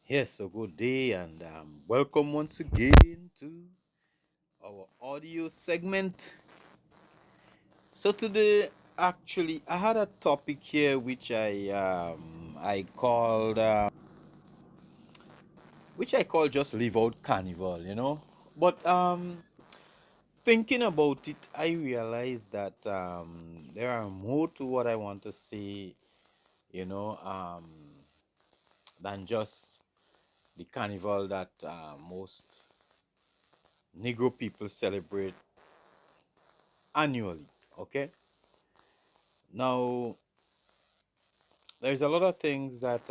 Yes, so good day and welcome once again to our audio segment. So today, actually, I had a topic here which I called just leave out carnival, But thinking about it, I realized that there are more to what I want to say, you know, um, than just the carnival that most Negro people celebrate annually. Okay, now there's a lot of things that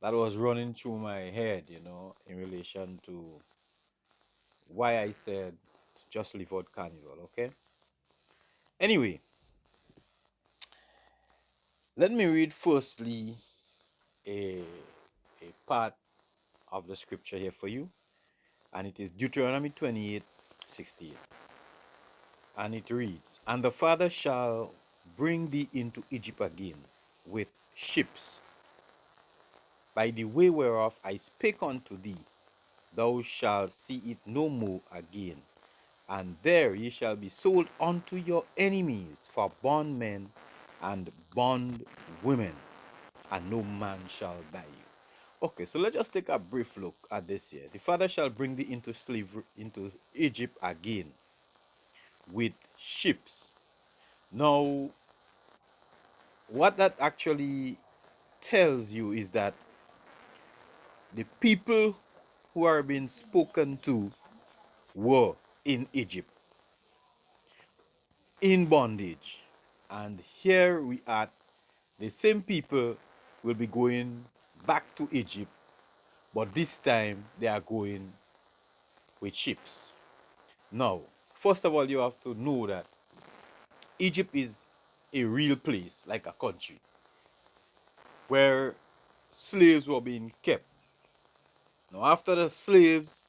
was running through my head, in relation to why I said just leave out carnival. Okay. Anyway, let me read firstly a a part of the scripture here for you, and it is Deuteronomy 28:68, and it reads, "And the Father shall bring thee into Egypt again with ships, by the way whereof I spake unto thee, thou shalt see it no more again. And there ye shall be sold unto your enemies for bondmen and bondwomen, and no man shall buy you." Okay, so let's just take a brief look at this here. The Father shall bring thee into slavery, into Egypt again with ships. Now, what that actually tells you is that the people who are being spoken to were in Egypt, in bondage. And here we are, the same people will be going back to Egypt, but this time they are going with ships. Now, first of all, you have to know that Egypt is a real place, like a country, where slaves were being kept. Now, after the slaves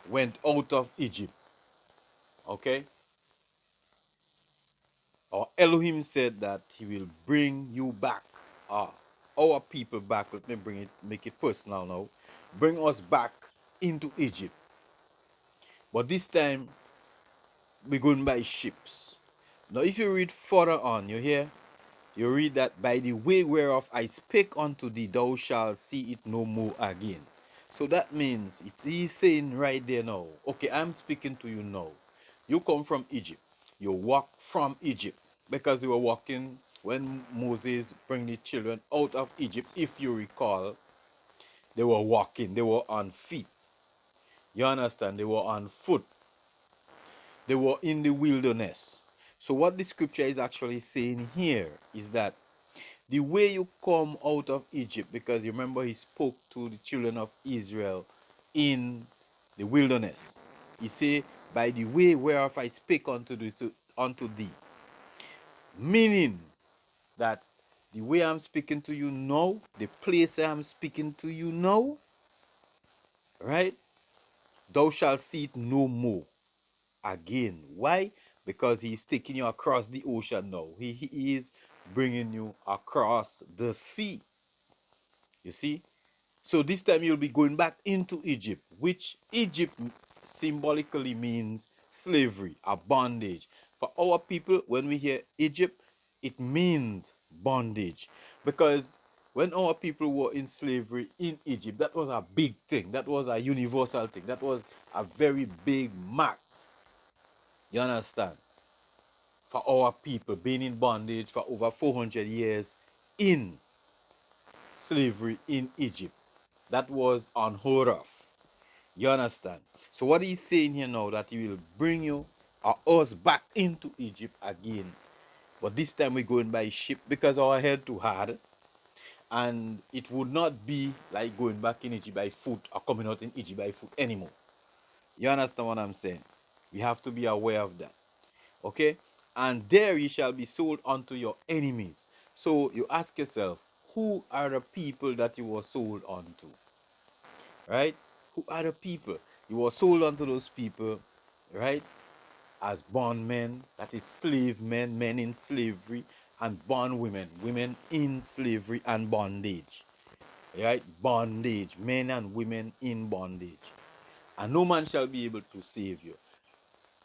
went out of Egypt, okay, our Elohim said that he will bring you back, uh, our people back. Let me bring it, make it personal now. Bring us back into Egypt. But this time, we're going by ships. Now, if you read further on, you hear? You read that by the way whereof I spake unto thee, thou shalt see it no more again. So that means he's saying right there now, okay, I'm speaking to you now. You come from Egypt. You walk from Egypt because they were walking when Moses bring the children out of Egypt. If you recall, they were walking, they were on feet. You understand? They were on foot. They were in the wilderness. So what the scripture is actually saying here is that the way you come out of Egypt, because you remember he spoke to the children of Israel in the wilderness. He said, by the way whereof I spake unto thee. Meaning that the way I'm speaking to you now, the place I'm speaking to you now, right? Thou shalt see it no more again. Why? Because he's taking you across the ocean now. He is bringing you across the sea. You see? So this time you'll be going back into Egypt, which Egypt symbolically means slavery, a bondage. For our people, when we hear Egypt, it means bondage. Because when our people were in slavery in Egypt, that was a big thing. That was a universal thing. That was a very big mark. You understand? For our people being in bondage for over 400 years in slavery in Egypt. That was unheard of. You understand? So what he's saying here now, that he will bring you or us back into Egypt again. But this time we're going by ship because our head too hard. And it would not be like going back in Egypt by foot or coming out in Egypt by foot anymore. You understand what I'm saying? We have to be aware of that. Okay? And there ye shall be sold unto your enemies. So you ask yourself, who are the people that you were sold unto? Right? Who are the people? You were sold unto those people, right? As bondmen, that is slave men, men in slavery, and bond women, women in slavery and bondage, right? Bondage, men and women in bondage, and no man shall be able to save you.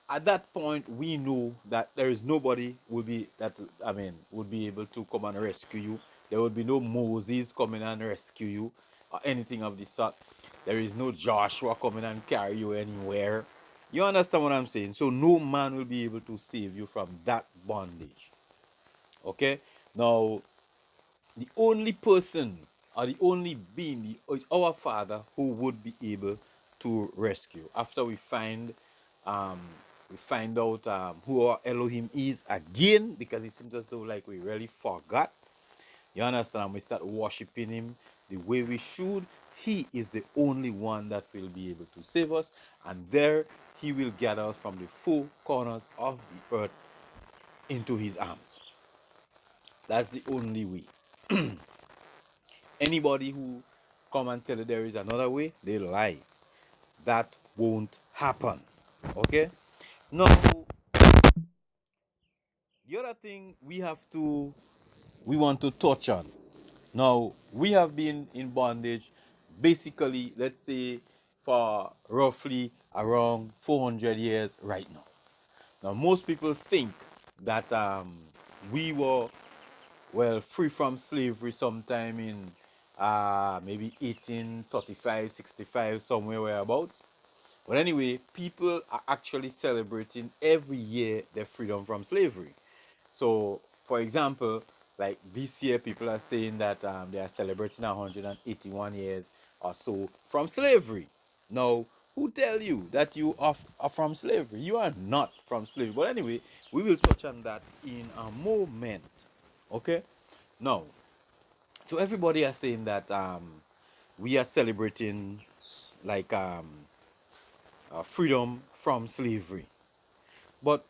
At that point, we know that there is nobody will be that I mean would be able to come and rescue you. There will be no Moses coming and rescue you or anything of the sort. There is no Joshua coming and carry you anywhere. You understand what I'm saying? So no man will be able to save you from that bondage. Okay? Now, the only person or the only being is our Father who would be able to rescue. After um, we find out who our Elohim is again, because it seems as though like we really forgot. You understand? We start worshiping Him the way we should. He is the only one that will be able to save us, and there He will gather us from the four corners of the earth into His arms. That's the only way. Anybody who come and tell you there is another way, they lie. That won't happen. Okay? Now, the other thing we want to touch on. Now, we have been in bondage basically, let's say, for roughly around 400 years right now. Now, most people think that we were, well, free from slavery sometime in maybe 1835, 65, somewhere whereabouts. But anyway, people are actually celebrating every year their freedom from slavery. So, for example, like this year, people are saying that they are celebrating 181 years or so from slavery. Now, who tell you that you are from slavery? You are not from slavery. But anyway, we will touch on that in a moment. Okay? Now, so everybody are saying that we are celebrating like freedom from slavery. But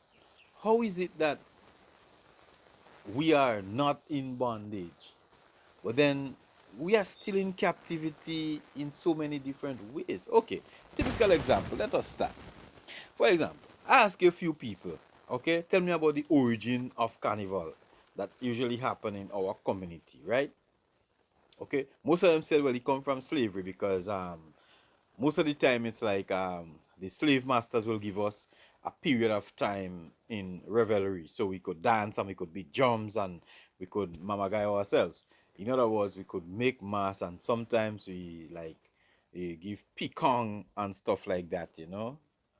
how is it that we are not in bondage, but then we are still in captivity in so many different ways? Okay, typical example. Let us start. For example, I ask a few people, okay, tell me about the origin of carnival that usually happen in our community, right? Okay, most of them said, well, it come from slavery because most of the time it's like the slave masters will give us a period of time in revelry so we could dance and we could beat drums and we could mamagai ourselves. In other words, we could make mass, and sometimes we like give pecan and stuff like that,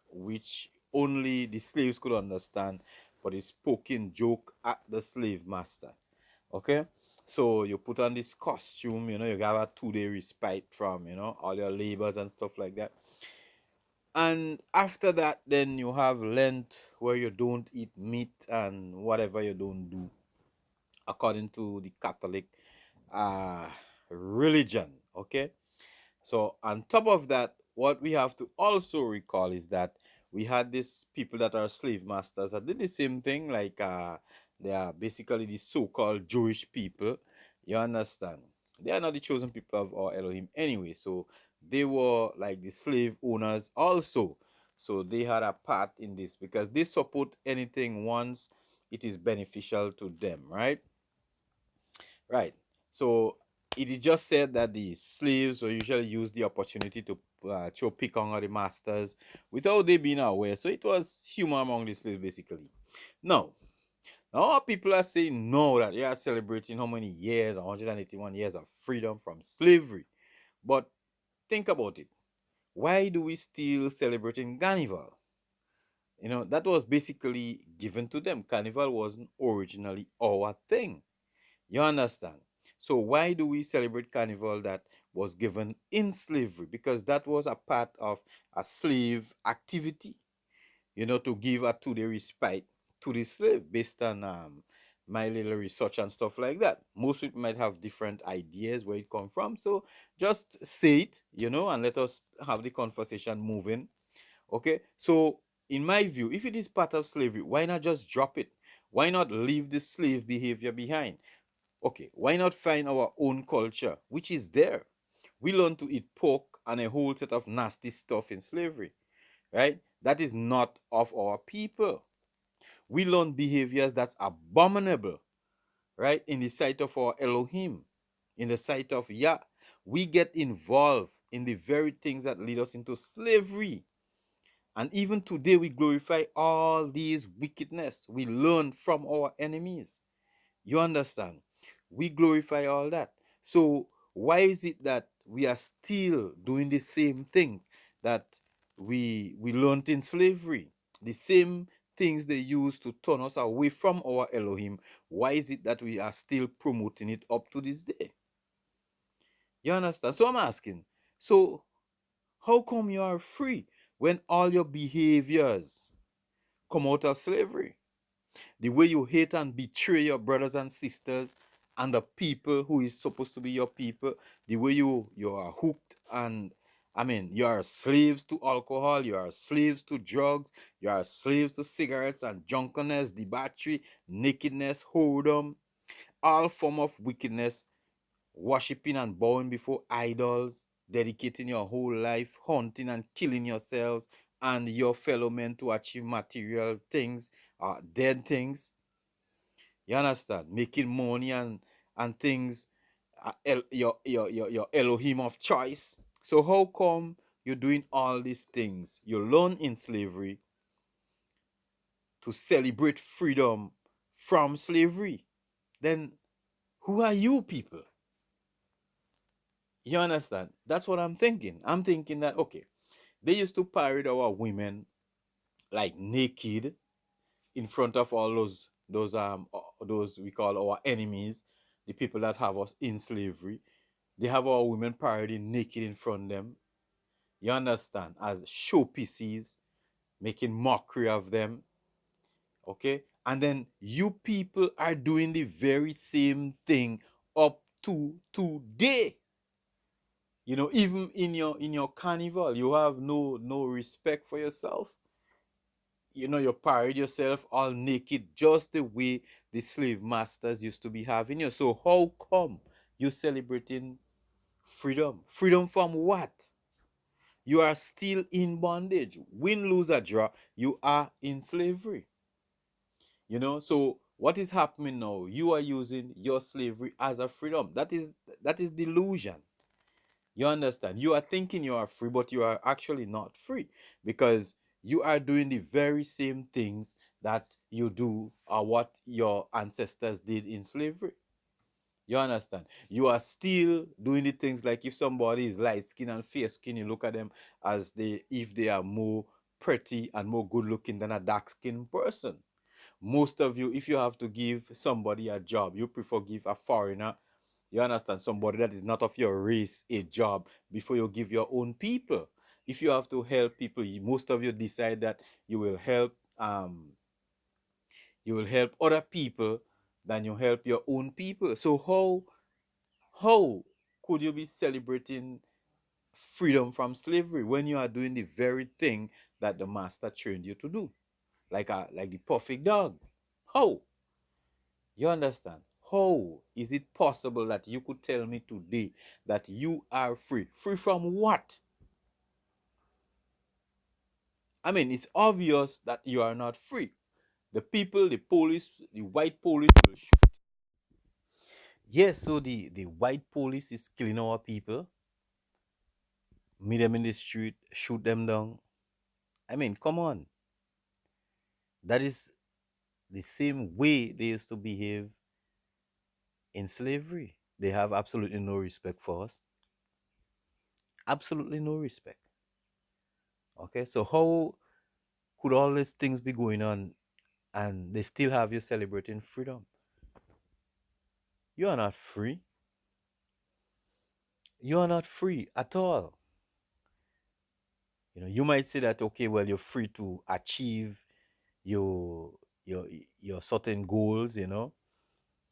which only the slaves could understand, but it's poking joke at the slave master. Okay, so you put on this costume, you have a 2 day respite from all your labors and stuff like that. And after that, then you have Lent, where you don't eat meat and whatever you don't do according to the Catholic uh religion. Okay, so on top of that, what we have to also recall is that we had these people that are slave masters that did the same thing, like they are basically the so-called Jewish people. You understand? They are not the chosen people of our Elohim anyway. So they were like the slave owners also. So they had a part in this because they support anything once it is beneficial to them, right? Right. So it is just said that the slaves will usually use the opportunity to throw pick on the masters without they being aware. So it was humor among the slaves basically. Now, now people are saying no, that they are celebrating how many years, 181 years of freedom from slavery. But think about it. Why do we still celebrating Carnival? That was basically given to them. Carnival wasn't originally our thing. You understand? So why do we celebrate carnival that was given in slavery? Because that was a part of a slave activity, to give a 2 day respite to the slave based on my little research and stuff like that. Most people might have different ideas where it come from. So just say it, and let us have the conversation moving. Okay. So in my view, if it is part of slavery, why not just drop it? Why not leave the slave behavior behind? Okay, why not find our own culture, which is there? We learn to eat pork and a whole set of nasty stuff in slavery, right? That is not of our people. We learn behaviors that's abominable, right? In the sight of our Elohim, in the sight of Yah, we get involved in the very things that lead us into slavery. And even today, we glorify all these wickedness we learn from our enemies. You understand? We glorify all that. So why is it that we are still doing the same things that we learned in slavery? The same things they used to turn us away from our Elohim. Why is it that we are still promoting it up to this day? You understand? So I'm asking. So how come you are free when all your behaviors come out of slavery? The way you hate and betray your brothers and sisters and the people who is supposed to be your people, the way you are hooked, and I mean you are slaves to alcohol, you are slaves to drugs, you are slaves to cigarettes and drunkenness, debauchery, nakedness, whoredom, all form of wickedness, worshiping and bowing before idols, dedicating your whole life, hunting and killing yourselves and your fellow men to achieve material things, dead things. You understand? Making money and things, your Elohim of choice. So how come you're doing all these things? You learn in slavery to celebrate freedom from slavery. Then who are you people? You understand? That's what I'm thinking. I'm thinking that okay, they used to parade our women like naked in front of all those we call our enemies, the people that have us in slavery. They have our women parading naked in front of them. You understand? As showpieces, making mockery of them. Okay? And then you people are doing the very same thing up to today. You know, even in your carnival, you have no respect for yourself. You know, you parade yourself all naked just the way the slave masters used to be having you. So how come you celebrating freedom? Freedom from what? You are still in bondage. Win, lose, or draw, you are in slavery. You know, so what is happening now? You are using your slavery as a freedom. That is delusion. You understand? You are thinking you are free, but you are actually not free because you are doing the very same things that you do or what your ancestors did in slavery. You understand? You are still doing the things like if somebody is light skin and fair skin, you look at them as if they are more pretty and more good looking than a dark skinned person. Most of you, if you have to give somebody a job, you prefer give a foreigner, you understand, somebody that is not of your race a job before you give your own people. If you have to help people, most of you decide that you will help other people than you help your own people. So how could you be celebrating freedom from slavery when you are doing the very thing that the master trained you to do? Like the perfect dog. How? You understand? How is it possible that you could tell me today that you are free? Free from what? I mean, it's obvious that you are not free. The people, the police, the white police will shoot. Yes, so the white police is killing our people, meet them in the street, shoot them down. I mean, come on. That is the same way they used to behave in slavery. They have absolutely no respect for us. Absolutely no respect. Okay, so how could all these things be going on and they still have you celebrating freedom? You are not free. You are not free at all. You know, you might say that okay, well, you're free to achieve your your your certain goals, you know.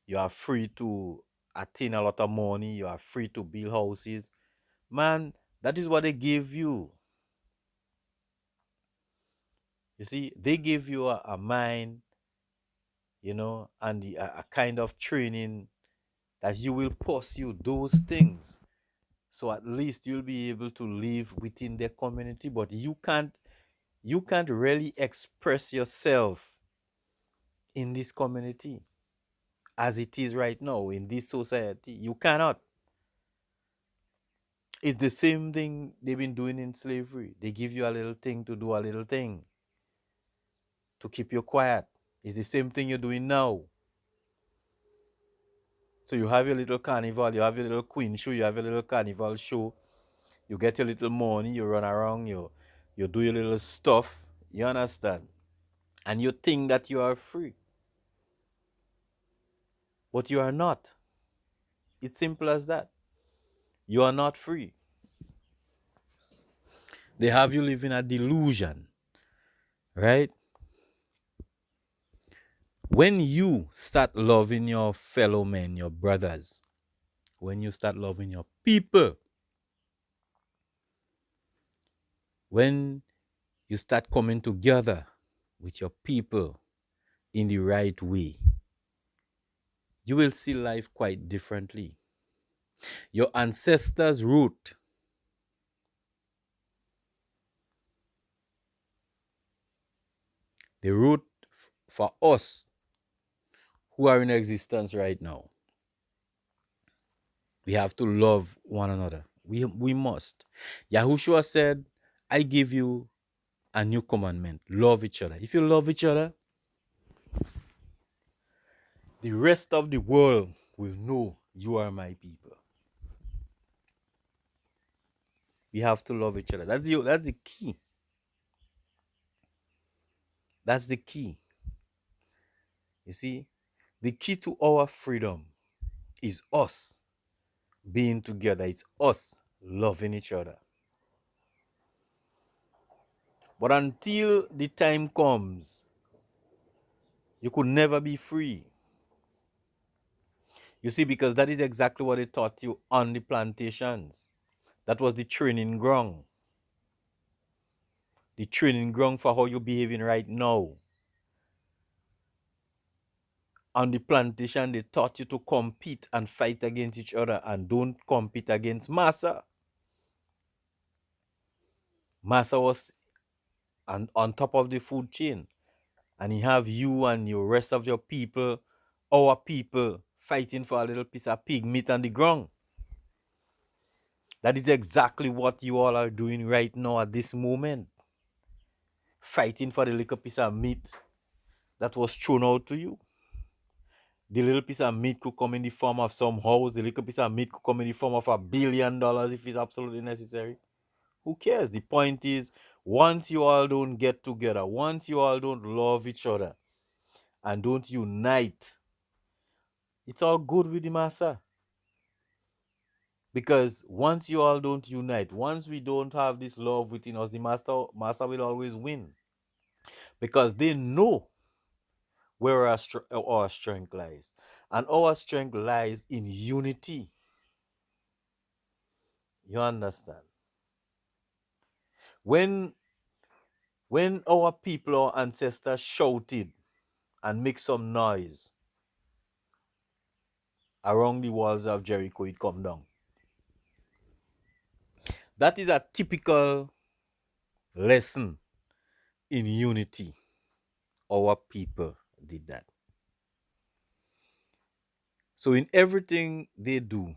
You are free to attain a lot of money, you are free to build houses. Man, that is what they give you. You see, they give you a mind, you know, and a kind of training that you will pursue those things. So at least you'll be able to live within the community, but you can't really express yourself in this community. as it is right now in this society. You cannot. It's the same thing they've been doing in slavery. They give you a little thing to do a little thing to keep you quiet. It's the same thing you're doing now. So you have your little carnival, you have your little queen show, you have your little carnival show, you get your little money, you run around, you do your little stuff, you understand? And you think that you are free. But you are not. It's simple as that. You are not free. They have you live in a delusion, right? When you start loving your fellow men, your brothers, when you start loving your people, when you start coming together with your people in the right way, you will see life quite differently. Your ancestors' root, the root for us who are in existence right now, we have to love one another. We must. Yahushua said, I give you a new commandment. Love each other. If you love each other, the rest of the world will know you are my people. We have to love each other. That's the key. That's the key. You see, the key to our freedom is us being together. It's us loving each other. But until the time comes, you could never be free. You see, because that is exactly what they taught you on the plantations. That was the training ground. The training ground for how you're behaving right now. On the plantation, they taught you to compete and fight against each other and don't compete against Massa. Massa was on top of the food chain. And he have you and your rest of your people, our people, fighting for a little piece of pig meat on the ground. That is exactly what you all are doing right now at this moment. Fighting for the little piece of meat that was thrown out to you. The little piece of meat could come in the form of some house. The little piece of meat could come in the form of $1 billion if it's absolutely necessary. Who cares? The point is, once you all don't get together, once you all don't love each other and don't unite, it's all good with the massa. Because once you all don't unite, once we don't have this love within us, the master will always win. Because they know where our strength lies. And our strength lies in unity. You understand? When when our people, our ancestors shouted and make some noise around the walls of Jericho, it come down. That is a typical lesson in unity. Our people did that. So in everything they do,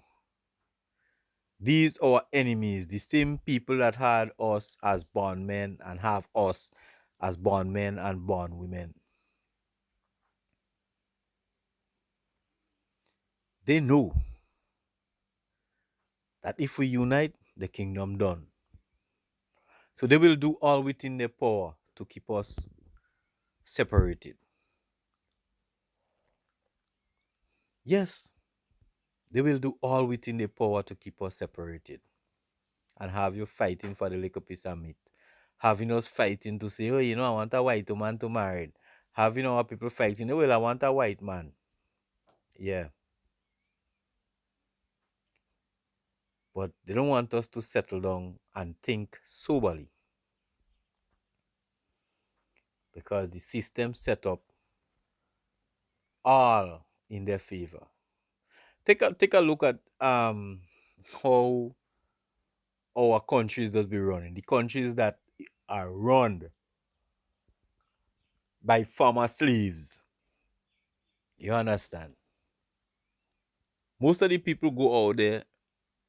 these our enemies, the same people that had us as born men and have us as born men and born women, they know that if we unite, the kingdom done. So they will do all within their power to keep us separated. Yes, they will do all within their power to keep us separated and have you fighting for the little piece of meat. Having us fighting to say, oh, I want a white woman to marry. Having our people fighting, oh, well, I want a white man. Yeah. But they don't want us to settle down and think soberly because the system set up all in their favor. Take a look at how our countries does be running. The countries that are run by former slaves. You understand? Most of the people go out there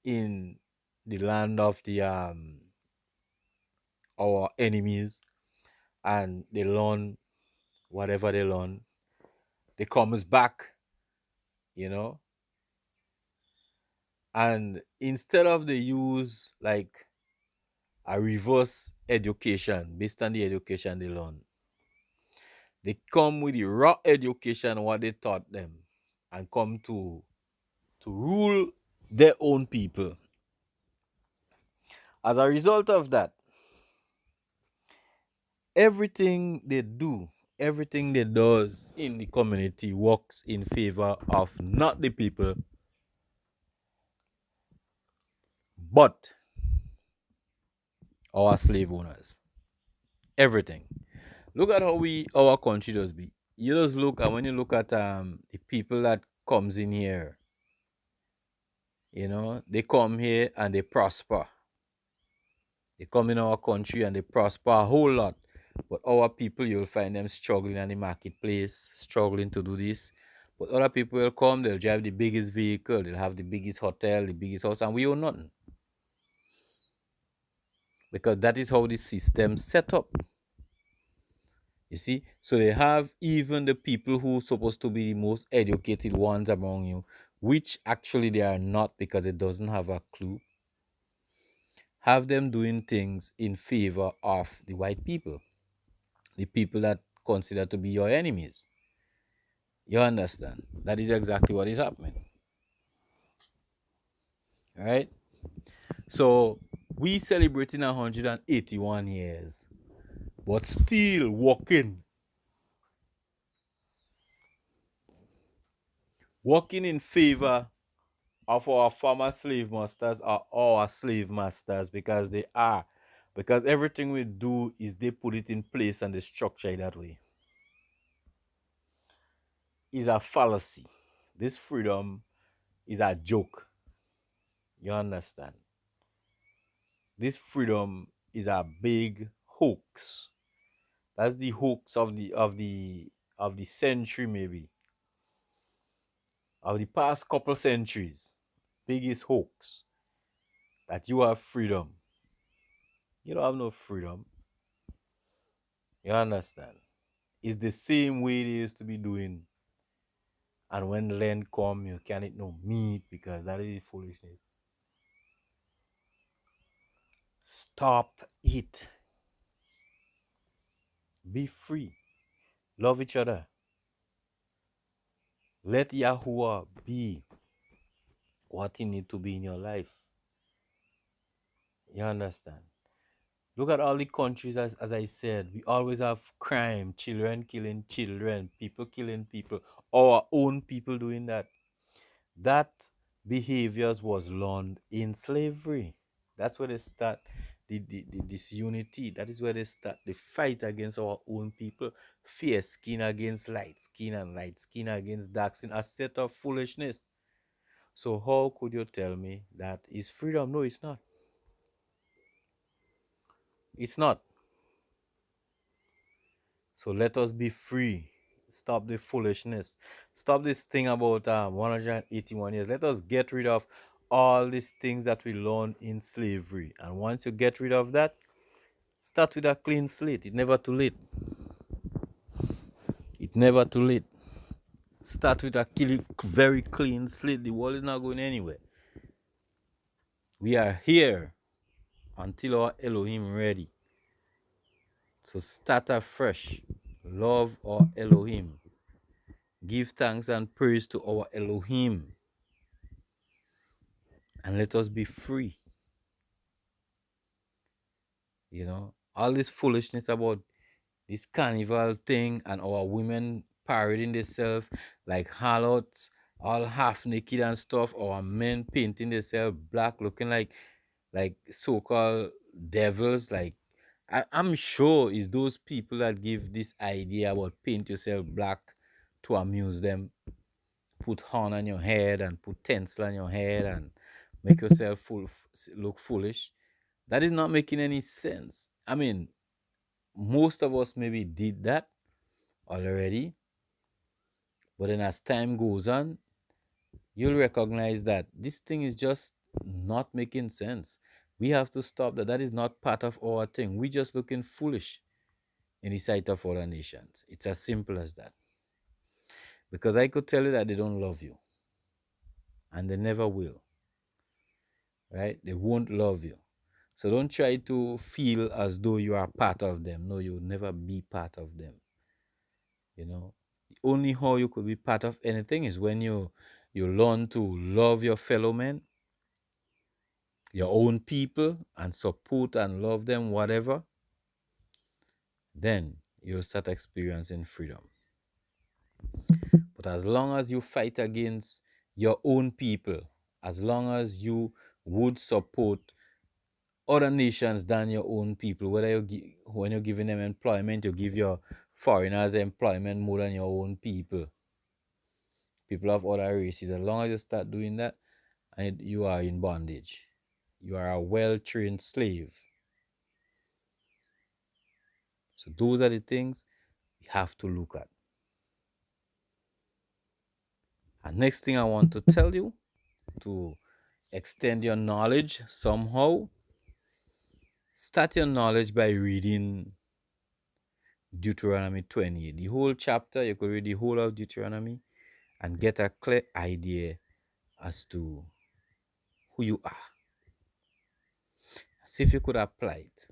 in the land of the our enemies, and they learn whatever they learn. They comes back, you know, and instead of they use like a reverse education based on the education they learn, they come with the raw education what they taught them, and come to rule their own people. As a result of that, everything they do, everything they does in the community works in favor of not the people, but our slave owners. Everything. Look at how we our country does be. You just look and when you look at the people that comes in here, they come here and they prosper. They come in our country and they prosper a whole lot. But our people, you'll find them struggling in the marketplace, struggling to do this. But other people will come, they'll drive the biggest vehicle, they'll have the biggest hotel, the biggest house, and we own nothing. Because that is how the system set up. You see? So they have even the people who supposed to be the most educated ones among you, which actually they are not because it doesn't have a clue. Have them doing things in favor of the white people, the people that consider to be your enemies. You understand? That is exactly what is happening. All right? So we celebrating 181 years, but still working in favor of our former slave masters or our slave masters because they are. Because everything we do is they put it in place and they structure it that way. Is a fallacy. This freedom is a joke. You understand? This freedom is a big hoax. That's the hoax of the century, maybe of the past couple centuries. Biggest hoax that you have freedom. You don't have no freedom. You understand? It's the same way they used to be doing. And when land come, you can't eat no meat because that is foolishness. Stop it. Be free. Love each other. Let Yahuwah be what he need to be in your life. You understand? Look at all the countries, as I said, we always have crime, children killing children, people killing people, our own people doing that. That behaviors was learned in slavery. That's where they start the disunity. That is where they start the fight against our own people. Fair skin against light skin and light skin against dark skin. A set of foolishness. So how could you tell me that is freedom? No, it's not. It's not. So let us be free. Stop the foolishness. Stop this thing about 181 years. Let us get rid of all these things that we learned in slavery. And once you get rid of that, start with a clean slate. It's never too late. It's never too late. Start with a very clean slate. The world is not going anywhere. We are here until our Elohim ready. So start afresh. Love our Elohim. Give thanks and praise to our Elohim. And let us be free. All this foolishness about this carnival thing and our women parading themselves like harlots, all half naked and stuff, our men painting themselves black, looking like so-called devils. Like I'm sure it's those people that give this idea about paint yourself black to amuse them. Put horn on your head and put tinsel on your head and make yourself look foolish. That is not making any sense. I mean, most of us maybe did that already, but then as time goes on, you'll recognize that this thing is just not making sense. We have to stop that. That is not part of our thing. We just looking foolish in the sight of other nations. It's as simple as that. Because I could tell you that they don't love you, and they never will, right? They won't love you. So don't try to feel as though you are part of them. No, you'll never be part of them. You know, the only how you could be part of anything is when you learn to love your fellow men, your own people, and support and love them, whatever. Then you'll start experiencing freedom. But as long as you fight against your own people, as long as you would support other nations than your own people, whether when you're giving them employment, you give your foreigners employment more than your own people, people of other races. As long as you start doing that, and you are in bondage, you are a well-trained slave. So those are the things we have to look at. And next thing I want to tell you, to extend your knowledge somehow, start your knowledge by reading Deuteronomy 28. The whole chapter, you could read the whole of Deuteronomy and get a clear idea as to who you are. See if you could apply it.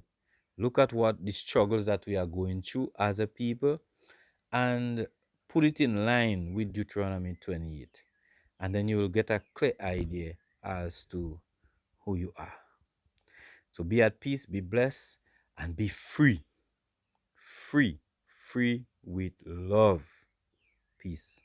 Look at what the struggles that we are going through as a people and put it in line with Deuteronomy 28. And then you will get a clear idea as to who you are. So be at peace, be blessed, and be free. Free. Free with love. Peace.